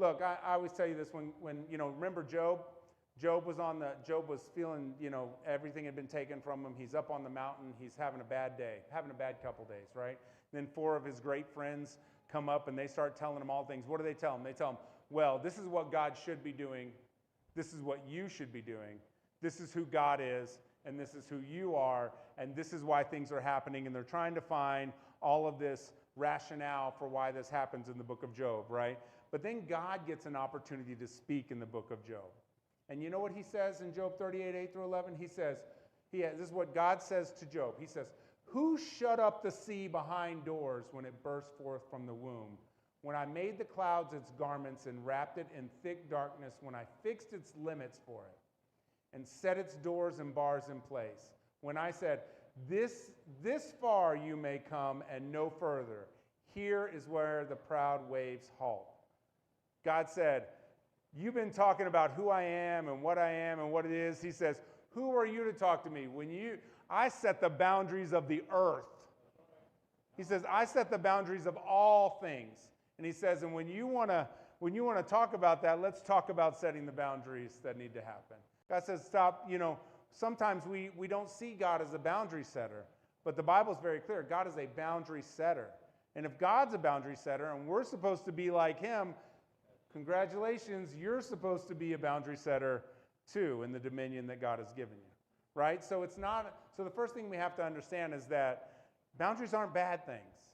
Look, I always tell you this when remember Job? Job was feeling, everything had been taken from him. He's up on the mountain. He's having a bad day, having a bad couple days, right? Then 4 of his great friends come up and they start telling him all things. What do they tell him? They tell him, well, this is what God should be doing. This is what you should be doing. This is who God is, and this is who you are, and this is why things are happening. And they're trying to find all of this rationale for why this happens in the book of Job, right? But then God gets an opportunity to speak in the book of Job. And you know what he says in Job 38, 8 through 11? He says, this is what God says to Job. He says, who shut up the sea behind doors when it burst forth from the womb? When I made the clouds its garments and wrapped it in thick darkness, when I fixed its limits for it and set its doors and bars in place. When I said, this far you may come and no further. Here is where the proud waves halt. God said, you've been talking about who I am and what it is. He says, who are you to talk to me? I set the boundaries of the earth. He says, I set the boundaries of all things. And he says, and when you want to talk about that, let's talk about setting the boundaries that need to happen. God says, stop, sometimes we don't see God as a boundary setter, but the Bible's very clear. God is a boundary setter. And if God's a boundary setter and we're supposed to be like him, congratulations, you're supposed to be a boundary setter too in the dominion that God has given you, right? So the first thing we have to understand is that boundaries aren't bad things.